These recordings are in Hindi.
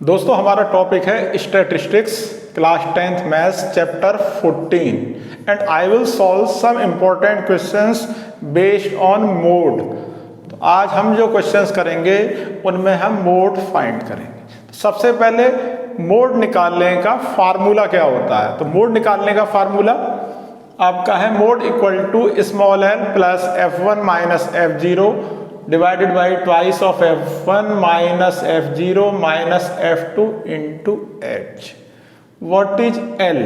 दोस्तों हमारा टॉपिक है statistics class 10th maths chapter 14 and I will solve some important questions based on mode. तो आज हम जो क्वेश्चंस करेंगे उनमें हम मोड फाइंड करेंगे। तो सबसे पहले मोड निकालने का फार्मूला क्या होता है। तो मोड निकालने का फार्मूला आपका है mode equal to small L plus f1 minus f0 divided by twice of f1 minus f0 minus f2 into h. What is L?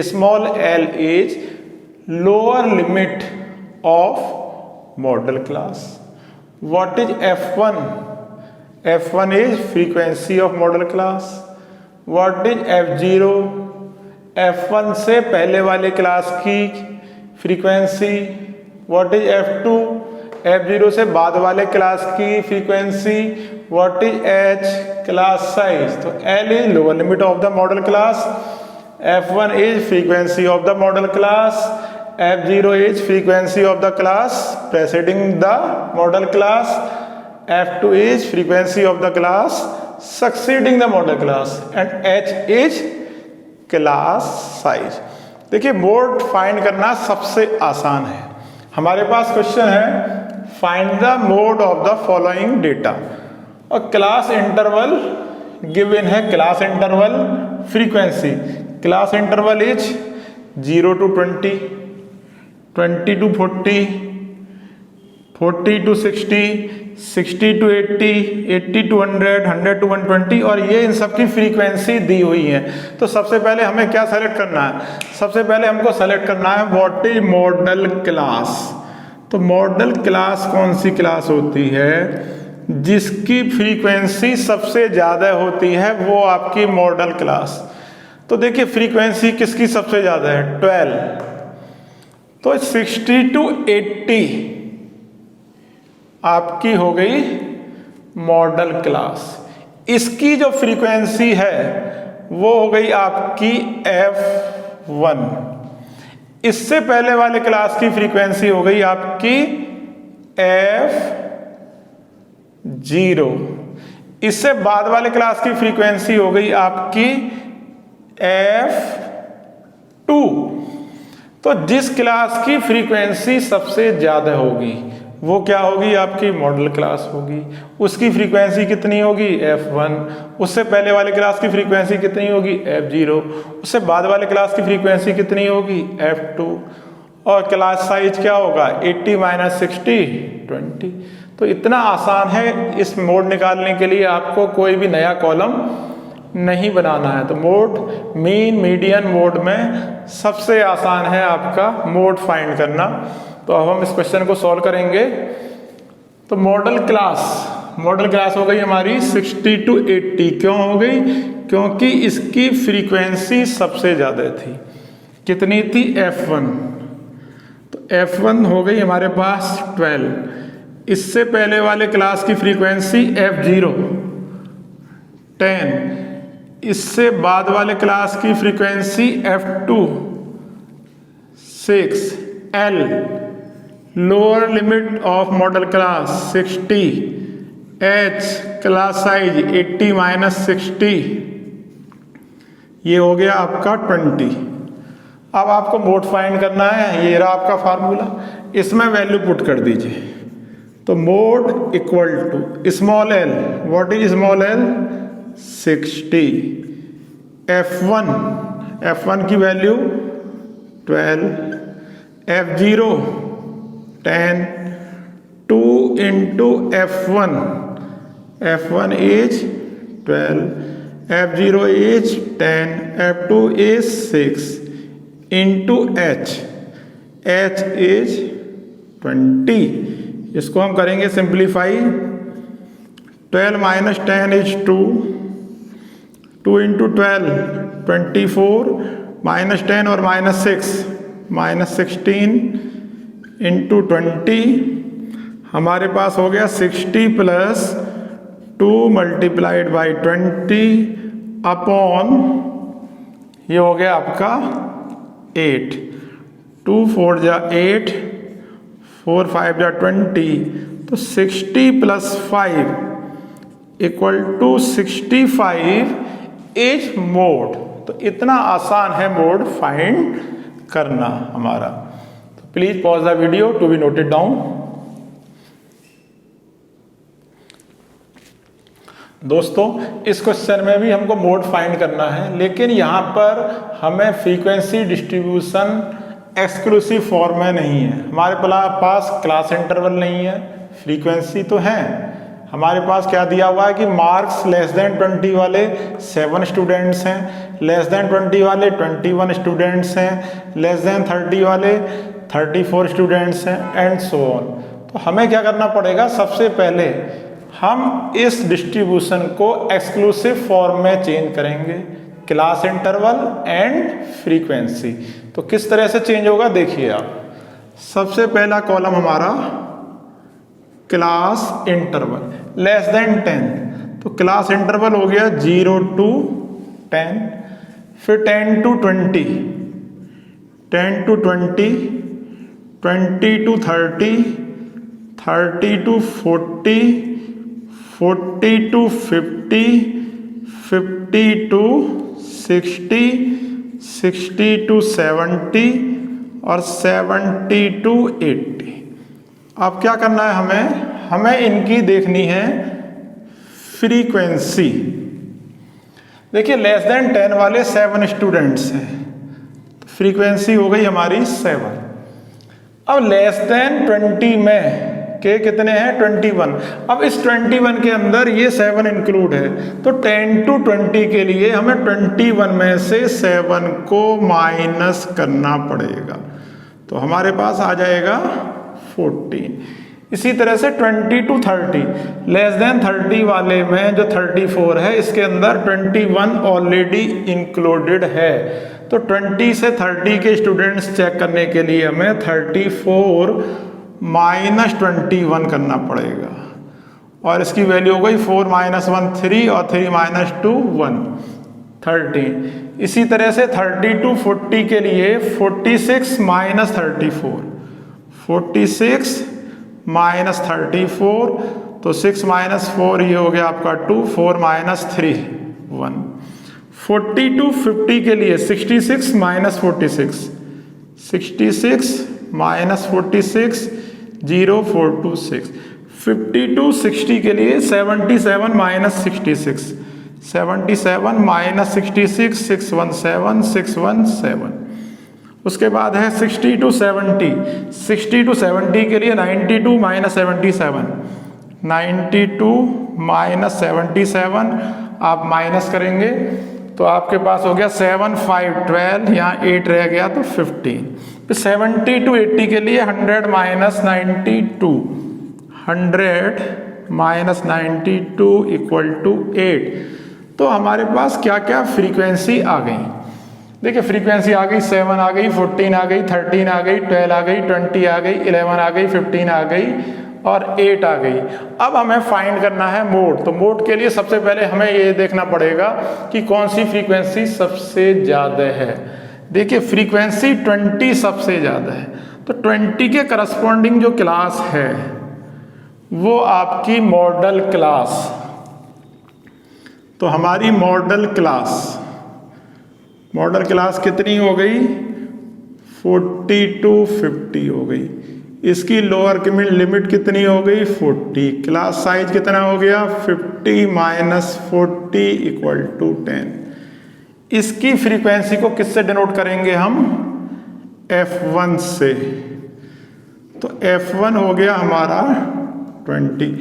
Small l is lower limit of model class. What is f1? f1 is frequency of model class. What is f0? f1 से पहले वाले क्लास की frequency. What is f2? f0 से बाद वाले क्लास की frequency. What is h? Class size. तो l is lower limit of the modal class, f1 is frequency of the modal class, f0 is frequency of the class preceding the modal class, f2 is frequency of the class succeeding the modal class and h is class size. देखिए मोड फाइंड करना सबसे आसान है। हमारे पास क्वेश्चन है find the mode of the following data और क्लास इंटरवल गिवन है। Class interval frequency, class interval is 0 to 20, 20 to 40, 40 to 60, 60 to 80, 80 to 100, 100 to 120 और ये इन सब की फ्रीक्वेंसी दी हुई है। तो सबसे पहले हमें क्या सेलेक्ट करना है? सबसे पहले हमको सेलेक्ट करना है व्हाट इज मॉडल क्लास। तो मॉडल क्लास कौन सी क्लास होती है? जिसकी फ्रीक्वेंसी सबसे ज़्यादा होती है वो आपकी मॉडल क्लास। तो देखिए फ्रीक्वेंसी किसकी सबसे ज़्यादा है? 12। तो 60 to 80 आपकी हो गई मॉडल क्लास। इसकी जो फ्रीक्वेंसी है वो हो गई आपकी f1। इससे पहले वाले क्लास की फ्रीक्वेंसी हो गई आपकी f0। इससे बाद वाले क्लास की फ्रीक्वेंसी हो गई आपकी f2। तो जिस क्लास की फ्रीक्वेंसी सबसे ज्यादा होगी वो क्या होगी? आपकी मॉडल क्लास होगी। उसकी फ्रीक्वेंसी कितनी होगी? f1। उससे पहले वाले क्लास की फ्रीक्वेंसी कितनी होगी? f0। उससे बाद वाले क्लास की फ्रीक्वेंसी कितनी होगी? f2। और क्लास साइज क्या होगा? 80 माइनस 60 20। तो इतना आसान है। इस मोड निकालने के लिए आपको कोई भी नया कॉलम नहीं बनाना है। तो मोड मीन मीडियन मोड में सबसे आसान है आपका मोड फाइंड करना। तो अब हम इस क्वेश्चन को सॉल्व करेंगे। तो मॉडल क्लास हो गई हमारी 60 to 80। क्यों हो गई? क्योंकि इसकी फ्रीक्वेंसी सबसे ज़्यादा थी। कितनी थी? f1। तो f1 हो गई हमारे पास 12। इससे पहले वाले क्लास की फ्रीक्वेंसी f0 10। इससे बाद वाले क्लास की frequency f2 6। l lower limit of model class 60, h class size 80 minus 60, ये हो गया आपका 20। अब आपको मोड फाइंड करना है। ये रहा आपका फार्मूला, इसमें वैल्यू पुट कर दीजिए। तो mode equal to small L. What is small L? 60। f1 की value 12, f0 10, 2 into f1 is 12, f0 is 10, f2 is 6 into h is 20। इसको हम करेंगे simplify. 12 minus 10 is 2, 2 into 12 24, minus 10 और minus 6 minus 16 इंटू 20। हमारे पास हो गया 60 प्लस 2 मल्टीप्लाइड बाई 20 अपॉन ये हो गया आपका 8। 2 4 जा 8, 4 5 जा 20। तो 60 plus 5 equal to 65 is mode. तो इतना आसान है मोड फाइंड करना हमारा। तो please pause the video to be noted down. दोस्तों इस क्वेश्चन में भी हमको मोड फाइंड करना है, लेकिन यहाँ पर हमें फ्रीक्वेंसी डिस्ट्रीब्यूशन एक्सक्लूसिव फॉर्म में नहीं है। हमारे पास क्लास इंटरवल नहीं है, फ्रीक्वेंसी तो है। हमारे पास क्या दिया हुआ है कि मार्क्स लेस देन 20 वाले 7 स्टूडेंट्स हैं, लेस देन 20 वाले 21 स्टूडेंट्स हैं, लेस देन 30 वाले 34 स्टूडेंट्स हैं, एंड सो ऑन। तो हमें क्या करना पड़ेगा, सबसे पहले हम इस डिस्ट्रीब्यूशन को एक्सक्लूसिव फॉर्म में चेंज करेंगे, क्लास इंटरवल एंड फ्रीक्वेंसी। तो किस तरह से चेंज होगा देखिए आप। सबसे पहला कॉलम हमारा क्लास इंटरवल लेस देन 10, तो क्लास इंटरवल हो गया 0 to 10, फिर 10 to 20, 10 to 20, 20 to 30, 30 to 40, 40 to 50, 50 to 60, 60 to 70 और 70 to 80। अब क्या करना है, हमें इनकी देखनी है फ्रीक्वेंसी। देखिए लेस देन 10 वाले 7 स्टूडेंट्स हैं, तो फ्रीक्वेंसी हो गई हमारी 7। अब लेस देन 20 में के कितने हैं 21। अब इस 21 के अंदर ये 7 इंक्लूड है, तो 10 to 20 के लिए हमें 21 में से 7 को माइनस करना पड़ेगा, तो हमारे पास आ जाएगा 14। इसी तरह से 20 to 30, लेस देन 30 वाले में जो 34 है इसके अंदर 21 ऑलरेडी इंक्लूडेड है, तो 20 से 30 के स्टूडेंट्स चेक करने के लिए हमें 34 माइनस 21 करना पड़ेगा, और इसकी वैल्यू हो गई 4 माइनस 1 3 और 3 माइनस 2 1 13। इसी तरह से 30 to 40 के लिए 46 माइनस 34, 46 माइनस 34, तो 6 माइनस 4 ये हो गया आपका 2, 4 माइनस 3 1। 40 to 50 के लिए 66 माइनस 46, 66 माइनस 46 0 4 2 6। 50 to 60 के लिए 77 माइनस 66, 77 माइनस 66 617 617। उसके बाद है 60 to 70, 60 to 70 के लिए 92 माइनस 77, 92 माइनस 77 आप माइनस करेंगे तो आपके पास हो गया 7 5 12, यहाँ 8 रह गया तो 15। फिर 70 to 80 के लिए 100 माइनस 92, 100 माइनस 92 इक्वल टू 8। तो हमारे पास क्या क्या फ्रीक्वेंसी आ गई, देखिए फ्रीक्वेंसी आ गई 7 आ गई, 14 आ गई, 13 आ गई, 12 आ गई, 20 आ गई, 11 आ गई, 15 आ गई और 8 आ गई। अब हमें फाइंड करना है मोड। तो मोड के लिए सबसे पहले हमें ये देखना पड़ेगा कि कौन सी फ्रीक्वेंसी सबसे ज़्यादा है। देखिए फ्रीक्वेंसी 20 सबसे ज़्यादा है, तो 20 के करस्पॉन्डिंग जो क्लास है वो आपकी मॉडल क्लास। तो हमारी मॉडल क्लास कितनी हो गई 40 to 50 हो गई। इसकी लोअर लिमिट कितनी हो गई 40। क्लास साइज कितना हो गया 50 माइनस 40 इक्वल टू 10। इसकी फ्रीक्वेंसी को किससे डिनोट करेंगे हम F1 से, तो F1 हो गया हमारा 20।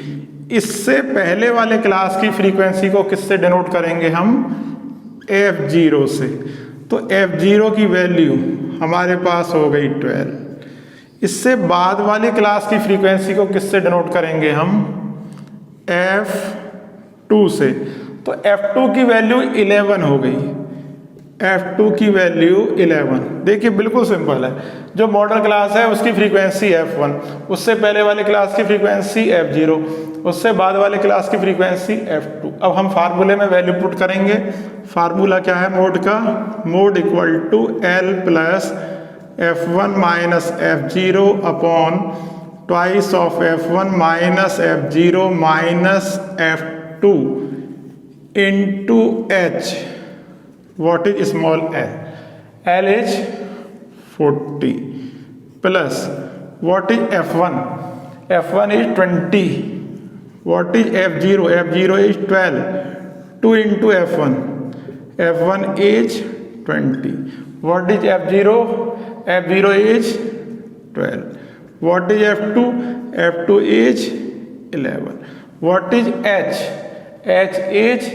इससे पहले वाले क्लास की फ्रीक्वेंसी को किससे डिनोट करेंगे हम F0 से, तो F0 की वैल्यू हमारे पास हो गई 12। इससे बाद वाले क्लास की फ्रीक्वेंसी को किससे डिनोट करेंगे हम F2 से, तो F2 की वैल्यू 11 हो गई, F2 की वैल्यू 11। देखिए बिल्कुल सिंपल है, जो मॉडल क्लास है उसकी फ्रीक्वेंसी F1, उससे पहले वाले क्लास की फ्रीक्वेंसी F0, उससे बाद वाले क्लास की फ्रीक्वेंसी F2। अब हम फार्मूले में वैल्यू पुट करेंगे। फार्मूला क्या है मोड का, mode equal to L plus F1 minus F0 upon twice of F1 minus F0 minus F2 into H. What is small l? L is 40 plus what is F1? F1 is 20. What is F0? F0 is 12. 2 into F1. F1 is 20. What is F0? F0 is 12. What is F2? F2 is 11. What is H? H is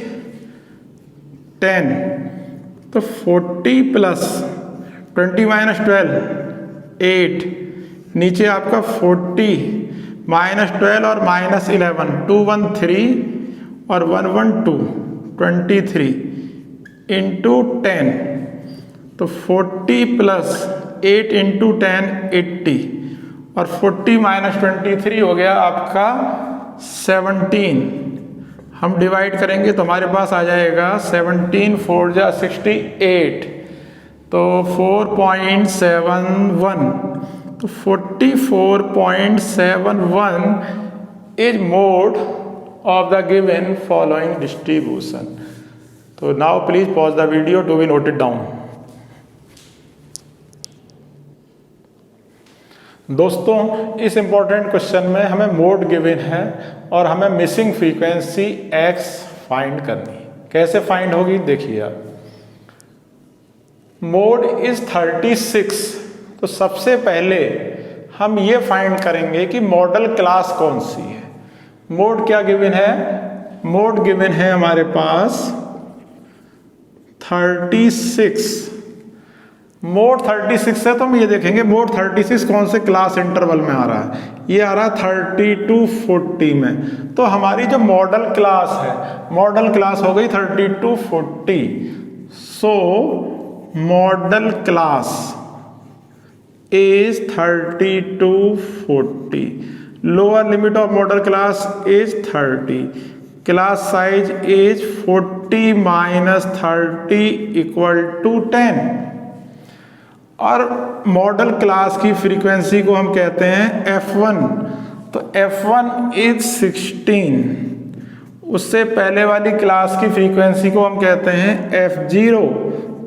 10. तो 40 प्लस 20 माइनस 12 8, नीचे आपका 40 माइनस 12 और माइनस 11 213 और 112 23 इंटू 10, तो 40 प्लस 8 इंटू 10 80 और 40 माइनस 23 हो गया आपका 17। हम डिवाइड करेंगे तो हमारे पास आ जाएगा 17 4 जा 68, तो 4.71, तो 44.71 is mode of the given following distribution. तो now please pause the video to be noted down. दोस्तों, इस इंपॉर्टेंट क्वेश्चन में हमें मोड गिवन है और हमें मिसिंग फ्रीक्वेंसी x फाइंड करनी है। कैसे फाइंड होगी देखिए आप। मोड इज 36, तो सबसे पहले हम ये फाइंड करेंगे कि मॉडल क्लास कौन सी है। मोड क्या गिवन है? मोड गिवन है हमारे पास 36। मोड 36 है तो हम ये देखेंगे मोड 36 कौन से क्लास इंटरवल में आ रहा है। ये आ रहा है 30 to 40 में, तो हमारी जो मॉडल क्लास है, मॉडल क्लास हो गई 30 to 40। So model class is 30 to 40। Lower limit of model class is 30। Class size is 40 minus 30 equal to 10। और मॉडल क्लास की फ्रीक्वेंसी को हम कहते हैं F1, तो F1 इज 16। उससे पहले वाली क्लास की फ्रीक्वेंसी को हम कहते हैं F0,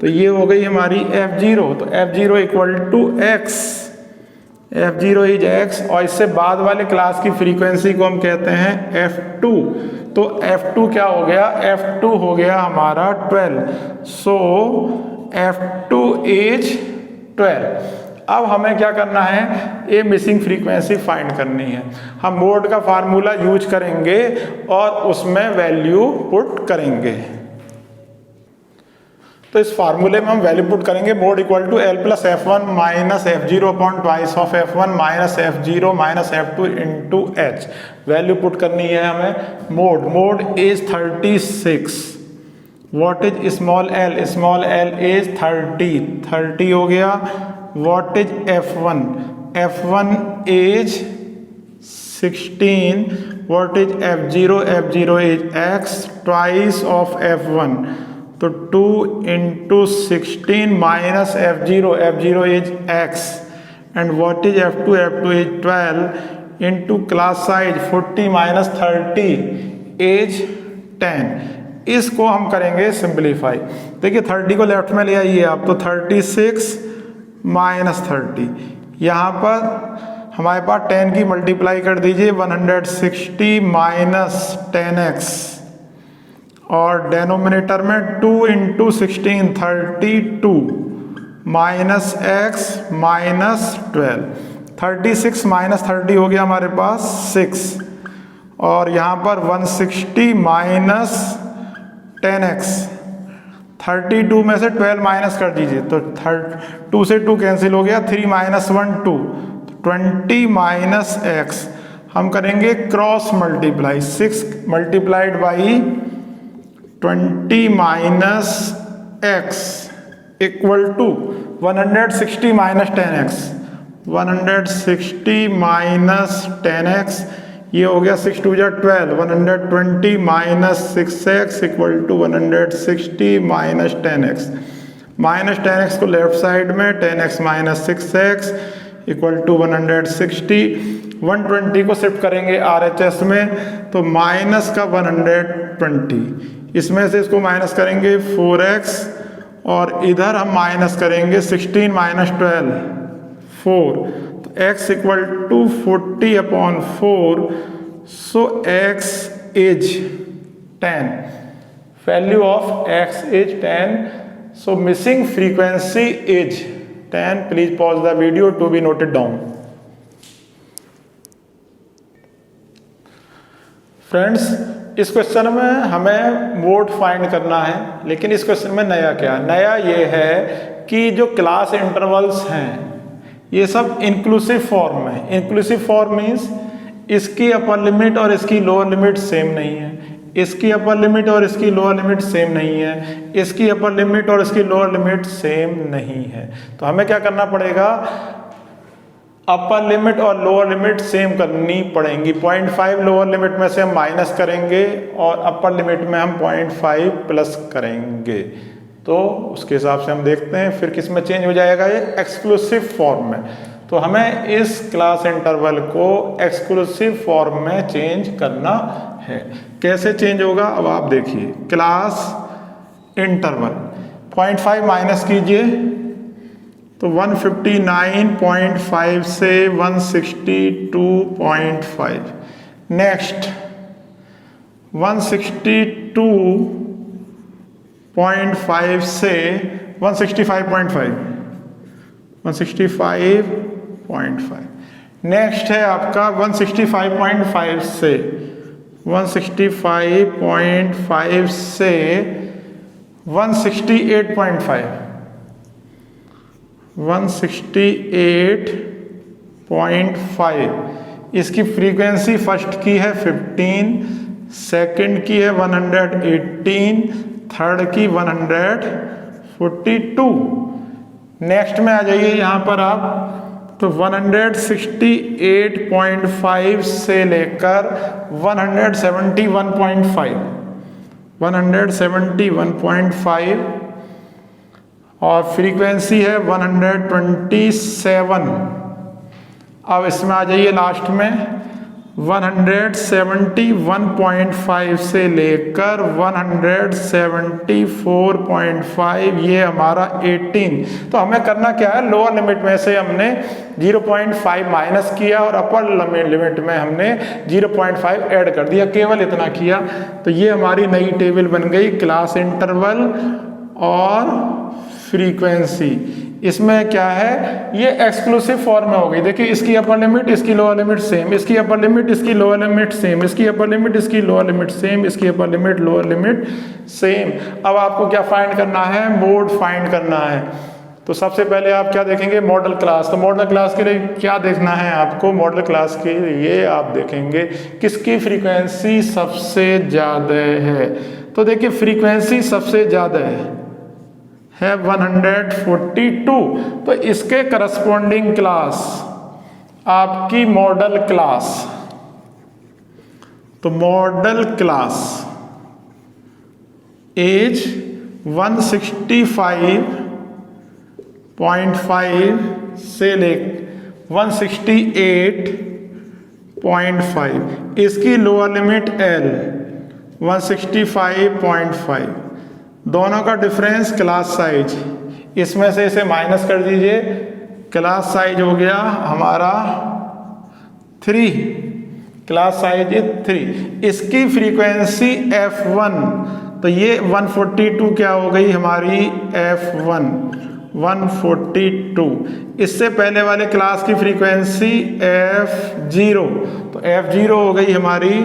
तो ये हो गई हमारी F0, तो F0 equal to X, F0 is X। और इससे बाद वाले क्लास की फ्रीक्वेंसी को हम कहते हैं F2, तो F2 क्या हो गया? F2 हो गया हमारा 12। सो F2 इज 12। अब हमें क्या करना है? ये मिसिंग फ्रीक्वेंसी फाइंड करनी है। हम मोड का फार्मूला यूज करेंगे और उसमें वैल्यू पुट करेंगे। तो इस फार्मूले में हम वैल्यू पुट करेंगे mode equal to L plus F1 minus F0 upon twice of F1 minus F0 minus F2 into H। Value put करनी है हमें। Mode is 36। What is small l? Small l is 30 हो गया। What is F1? F1 is 16. What is F0? F0 is x twice of F1, तो 2 into 16 minus F0, F0 is x, and what is F2? F2 is 12 into class size 40 minus 30 is 10। इसको हम करेंगे सिंप्लीफाई। देखिए 30 को लेफ्ट में ले आइए आप, तो 36 माइनस 30, यहाँ पर हमारे पास 10 की मल्टीप्लाई कर दीजिए 160 माइनस 10x, और डेनोमिनेटर में 2 into 16 32 minus x minus 12। 36 minus 30 हो गया हमारे पास 6, और यहाँ पर 160 माइनस 10x। 32 में से 12 माइनस कर दीजिए, तो 2 से 2 कैंसिल हो गया, 3 माइनस 1 2, 20 माइनस x। हम करेंगे cross multiply, 6 multiplied by 20 minus x equal to 160 minus 10x। 160 minus 10x, ये हो गया 6 2 जा 12, 120 minus 6x equal to 160 minus 10x। Minus 10x को लेफ्ट साइड में, 10x minus 6x equal to 160। 120 को शिफ्ट करेंगे RHS में, तो माइनस का 120, इसमें से इसको माइनस करेंगे 4x, और इधर हम माइनस करेंगे 16 माइनस 12 4, तो x equal to 40/4, so x is 10, value of x is 10, so missing frequency is 10. Please pause the video to be noted down. Friends, इस क्वेश्चन में हमें मोड फाइंड करना है, लेकिन इस क्वेश्चन में नया क्या, नया ये है कि जो क्लास इंटरवल्स हैं ये सब इंक्लूसिव फॉर्म है. इंक्लूसिव फॉर्म मीन्स इसकी अपर लिमिट और इसकी लोअर लिमिट सेम नहीं है, इसकी अपर लिमिट और इसकी लोअर लिमिट सेम नहीं है, इसकी अपर लिमिट और इसकी लोअर लिमिट सेम नहीं है. तो हमें क्या करना पड़ेगा, अपर लिमिट और लोअर लिमिट सेम करनी पड़ेंगी. 0.5 लोअर लिमिट में से हम माइनस करेंगे और अपर लिमिट में हम 0.5 प्लस करेंगे. तो उसके हिसाब से हम देखते हैं फिर किस में चेंज हो जाएगा, ये एक्सक्लूसिव फॉर्म में. तो हमें इस क्लास इंटरवल को एक्सक्लूसिव फॉर्म में चेंज करना है. कैसे चेंज होगा, अब आप देखिए. क्लास इंटरवल 0.5 माइनस कीजिए, तो 159.5 से 162.5. नेक्स्ट 162.5 से 165.5. नेक्स्ट है आपका 165.5 से 165.5 से 168.5. 168.5. इसकी फ्रीक्वेंसी फर्स्ट की है 15, सेकंड की है 118, थर्ड की 142. नेक्स्ट में आ जाइए यहाँ पर आप, तो 168.5 से लेकर 171.5 और फ्रीक्वेंसी है 127. अब इसमें आ जाइए लास्ट में 171.5 से लेकर 174.5, ये हमारा 18. तो हमें करना क्या है, लोअर लिमिट में से हमने 0.5 माइनस किया और अपर लिमिट में हमने 0.5 ऐड कर दिया, केवल इतना किया. तो ये हमारी नई टेबल बन गई, क्लास इंटरवल और फ्रीक्वेंसी. इसमें क्या है, ये एक्सक्लूसिव फॉर्म में हो गई. देखिए, इसकी अपर लिमिट इसकी लोअर लिमिट सेम, इसकी अपर लिमिट इसकी लोअर लिमिट सेम, इसकी अपर लिमिट इसकी लोअर लिमिट सेम, इसकी upper limit lower limit same. अब आपको क्या फाइंड करना है, मोड फाइंड करना है. तो सबसे पहले आप क्या देखेंगे, मॉडल क्लास. तो मॉडल क्लास के लिए क्या देखना है आपको, मॉडल क्लास के लिए आप देखेंगे किसकी फ्रीक्वेंसी सबसे ज्यादा है. तो देखिए, फ्रीक्वेंसी सबसे ज्यादा है 142. तो इसके करस्पॉन्डिंग क्लास आपकी मॉडल क्लास. तो मॉडल क्लास एज 165.5 से ले 168.5. इसकी लोअर लिमिट L 165.5. दोनों का डिफरेंस क्लास साइज, इसमें से इसे माइनस कर दीजिए, क्लास साइज हो गया हमारा 3. Class size is 3. इसकी फ्रीक्वेंसी F1, तो ये 142 क्या हो गई हमारी F1 142. इससे पहले वाले क्लास की फ्रीक्वेंसी F0, तो F0 हो गई हमारी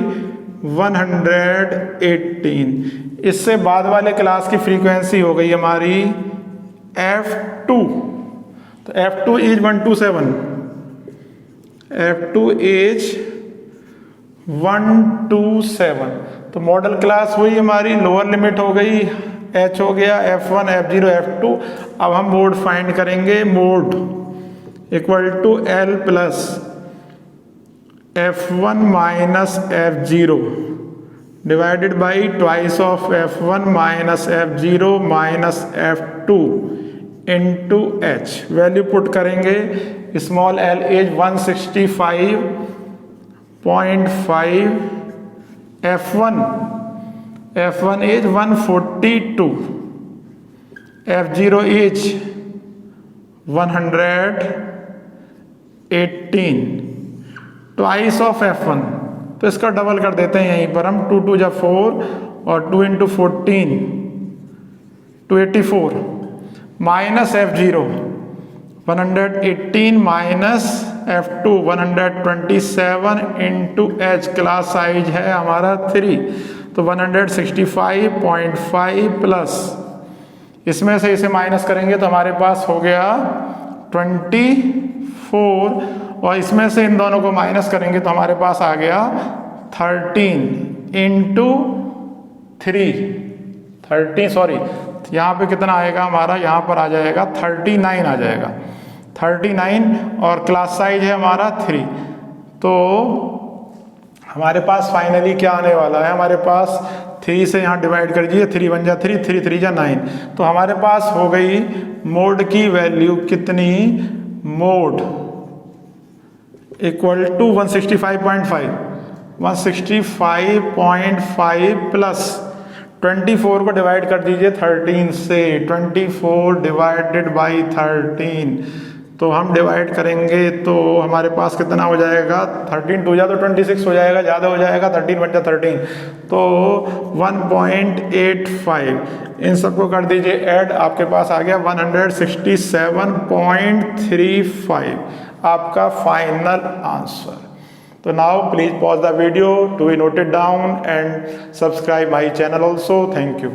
118. इससे बाद वाले क्लास की फ्रीक्वेंसी हो गई हमारी F2, तो F2 इज 127. F2 is 127. तो मॉडल क्लास हुई हमारी, लोअर लिमिट हो गई H हो गया, F1 F0 F2. अब हम मोड फाइंड करेंगे. Mode equal to L plus F1 minus F0 divided by twice of F1 minus F0 minus F2 into H. Value put करेंगे. Small l is 165 0.5, F1 is 142, F0 is 118, twice of F1, तो इसका डबल कर देते हैं यहीं पर हम, 2 2 जा 4 और 2 into 14 284 minus F0 118 minus F2 127 into H, class size है हमारा 3, तो 165.5 प्लस इसमें से इसे माइनस करेंगे तो हमारे पास हो गया 24, और इसमें से इन दोनों को माइनस करेंगे तो हमारे पास आ गया 13 इंटू 13 सॉरी, यहाँ पे कितना आएगा हमारा, यहाँ पर आ जाएगा 39 आ जाएगा 39, और क्लास साइज है हमारा 3। तो हमारे पास फाइनली क्या आने वाला है, हमारे पास 3 से यहाँ डिवाइड कर दीजिए, 3 1 जा 3, 3 3 जा 9, तो हमारे पास हो गई मोड की वैल्यू कितनी, मोड इक्वल टू 165.5 प्लस 24 को डिवाइड कर दीजिए 13 से, 24 डिवाइडेड बाई 13, तो हम डिवाइड करेंगे तो हमारे पास कितना हो जाएगा, 13 2 जा तो 26 हो जाएगा, ज़्यादा हो जाएगा 13 1 जा 13, तो 1.85, इन सबको कर दीजिए ऐड, आपके पास आ गया 167.35 आपका फाइनल आंसर। तो now please pause the video to be noted down and subscribe my channel also. Thank you.